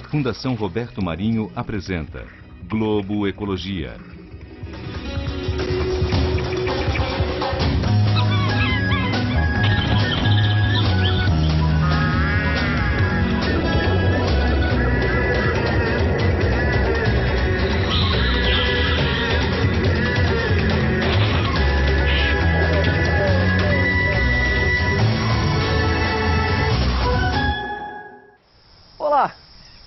Fundação Roberto Marinho apresenta Globo Ecologia. Olá!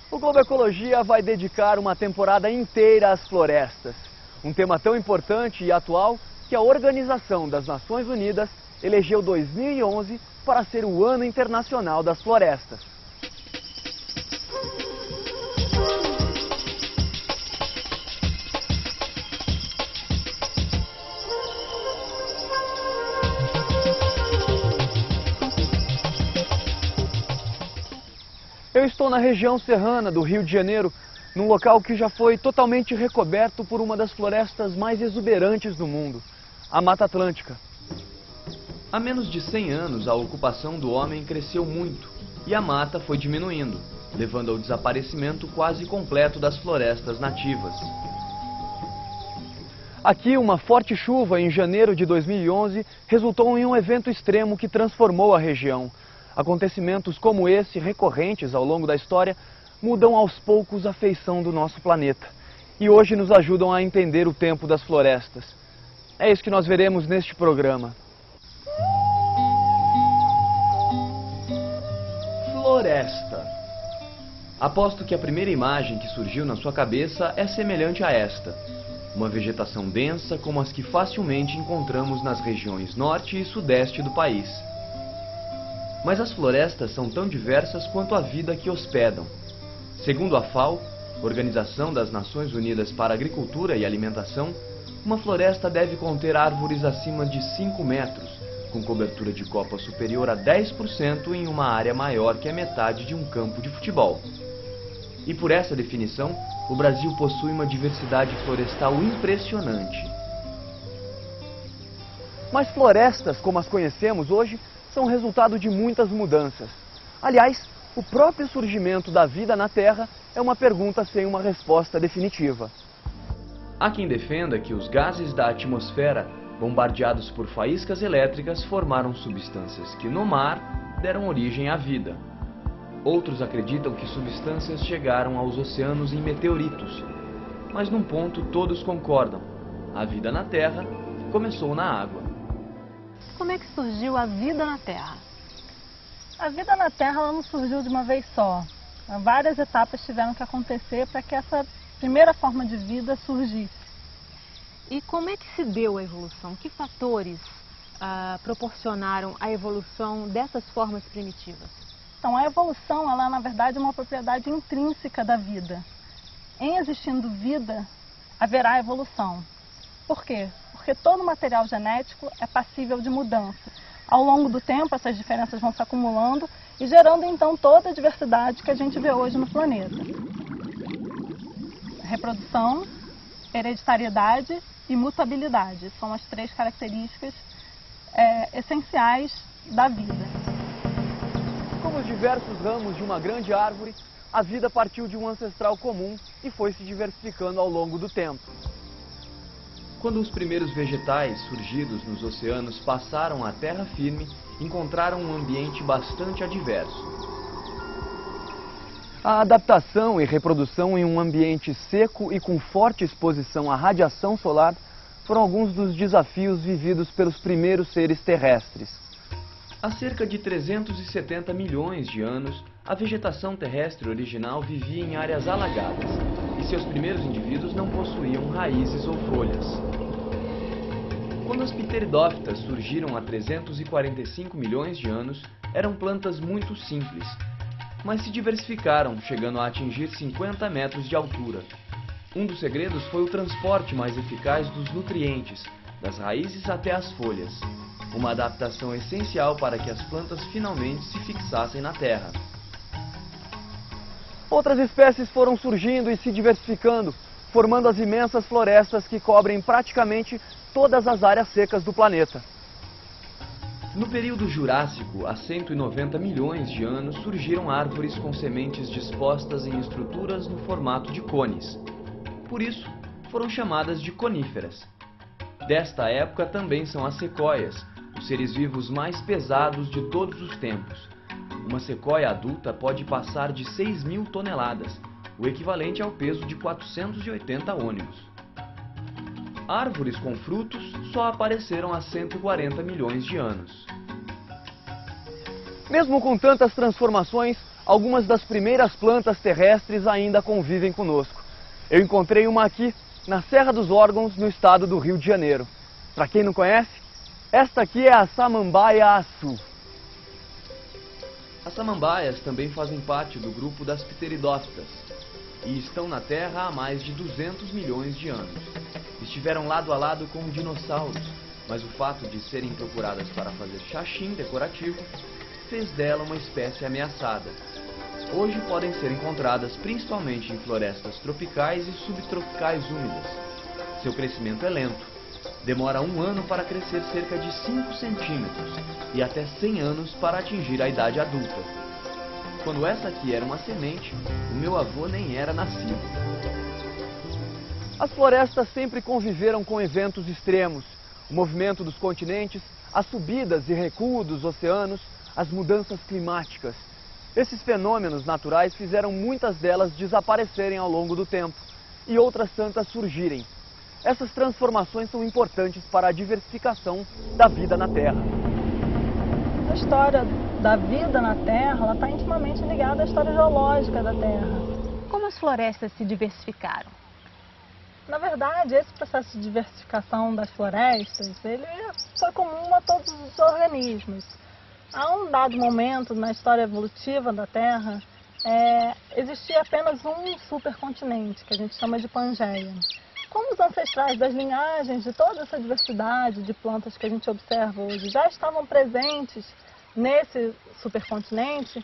O Globo Ecologia vai dedicar uma temporada inteira às florestas. Um tema tão importante e atual que a Organização das Nações Unidas elegeu 2011 para ser o Ano Internacional das Florestas. Eu estou na região serrana do Rio de Janeiro, num local que já foi totalmente recoberto por uma das florestas mais exuberantes do mundo, a Mata Atlântica. Há menos de 100 anos, a ocupação do homem cresceu muito e a mata foi diminuindo, levando ao desaparecimento quase completo das florestas nativas. Aqui, uma forte chuva em janeiro de 2011 resultou em um evento extremo que transformou a região. Acontecimentos como esse, recorrentes ao longo da história, mudam aos poucos a feição do nosso planeta e hoje nos ajudam a entender o tempo das florestas. É isso que nós veremos neste programa. Floresta. Aposto que a primeira imagem que surgiu na sua cabeça é semelhante a esta. Uma vegetação densa como as que facilmente encontramos nas regiões norte e sudeste do país. Mas as florestas são tão diversas quanto a vida que hospedam. Segundo a FAO, Organização das Nações Unidas para a Agricultura e Alimentação, uma floresta deve conter árvores acima de 5 metros, com cobertura de copa superior a 10% em uma área maior que a metade de um campo de futebol. E por essa definição, o Brasil possui uma diversidade florestal impressionante. Mas florestas, como as conhecemos hoje, são resultado de muitas mudanças. Aliás, o próprio surgimento da vida na Terra é uma pergunta sem uma resposta definitiva. Há quem defenda que os gases da atmosfera, bombardeados por faíscas elétricas, formaram substâncias que no mar deram origem à vida. Outros acreditam que substâncias chegaram aos oceanos em meteoritos. Mas num ponto todos concordam: a vida na Terra começou na água. Como é que surgiu a vida na Terra? A vida na Terra ela não surgiu de uma vez só. Várias etapas tiveram que acontecer para que essa primeira forma de vida surgisse. E como é que se deu a evolução? Que fatores proporcionaram a evolução dessas formas primitivas? Então, a evolução, ela na verdade é uma propriedade intrínseca da vida. Em existindo vida, haverá evolução. Por quê? Porque todo material genético é passível de mudança. Ao longo do tempo, essas diferenças vão se acumulando e gerando, então, toda a diversidade que a gente vê hoje no planeta. Reprodução, hereditariedade e mutabilidade são as três características essenciais da vida. Como os diversos ramos de uma grande árvore, a vida partiu de um ancestral comum e foi se diversificando ao longo do tempo. Quando os primeiros vegetais surgidos nos oceanos passaram à terra firme, encontraram um ambiente bastante adverso. A adaptação e reprodução em um ambiente seco e com forte exposição à radiação solar foram alguns dos desafios vividos pelos primeiros seres terrestres. Há cerca de 370 milhões de anos, a vegetação terrestre original vivia em áreas alagadas e seus primeiros indivíduos não possuíam raízes ou folhas. Quando as pteridófitas surgiram há 345 milhões de anos, eram plantas muito simples, mas se diversificaram, chegando a atingir 50 metros de altura. Um dos segredos foi o transporte mais eficaz dos nutrientes, das raízes até as folhas, uma adaptação essencial para que as plantas finalmente se fixassem na terra. Outras espécies foram surgindo e se diversificando, formando as imensas florestas que cobrem praticamente todas as áreas secas do planeta. No período Jurássico, há 190 milhões de anos, surgiram árvores com sementes dispostas em estruturas no formato de cones. Por isso, foram chamadas de coníferas. Desta época também são as sequoias, os seres vivos mais pesados de todos os tempos. Uma sequoia adulta pode passar de 6.000 toneladas, o equivalente ao peso de 480 ônibus. Árvores com frutos só apareceram há 140 milhões de anos. Mesmo com tantas transformações, algumas das primeiras plantas terrestres ainda convivem conosco. Eu encontrei uma aqui, na Serra dos Órgãos, no estado do Rio de Janeiro. Para quem não conhece, esta aqui é a samambaia açu. As samambaias também fazem parte do grupo das pteridófitas e estão na Terra há mais de 200 milhões de anos. Estiveram lado a lado com dinossauros, mas o fato de serem procuradas para fazer xaxim decorativo fez dela uma espécie ameaçada. Hoje podem ser encontradas principalmente em florestas tropicais e subtropicais úmidas. Seu crescimento é lento. Demora 1 ano para crescer cerca de 5 centímetros e até 100 anos para atingir a idade adulta. Quando essa aqui era uma semente, o meu avô nem era nascido. As florestas sempre conviveram com eventos extremos. O movimento dos continentes, as subidas e recuos dos oceanos, as mudanças climáticas. Esses fenômenos naturais fizeram muitas delas desaparecerem ao longo do tempo e outras tantas surgirem. Essas transformações são importantes para a diversificação da vida na Terra. A história da vida na Terra está intimamente ligada à história geológica da Terra. Como as florestas se diversificaram? Na verdade, esse processo de diversificação das florestas, ele foi comum a todos os organismos. Há um dado momento na história evolutiva da Terra, existia apenas um supercontinente, que a gente chama de Pangeia. Como os ancestrais das linhagens de toda essa diversidade de plantas que a gente observa hoje já estavam presentes nesse supercontinente,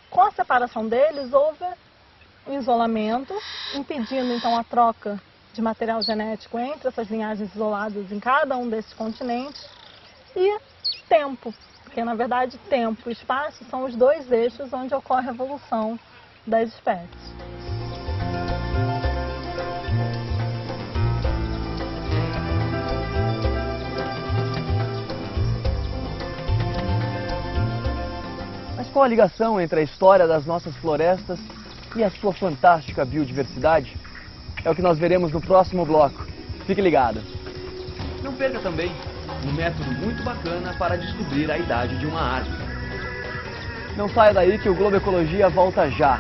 com a separação deles houve um isolamento, impedindo então a troca de material genético entre essas linhagens isoladas em cada um desses continentes, e tempo, porque na verdade tempo e espaço são os dois eixos onde ocorre a evolução das espécies. Mas qual a ligação entre a história das nossas florestas e a sua fantástica biodiversidade? É o que nós veremos no próximo bloco. Fique ligado. Não perca também um método muito bacana para descobrir a idade de uma árvore. Não saia daí que o Globo Ecologia volta já.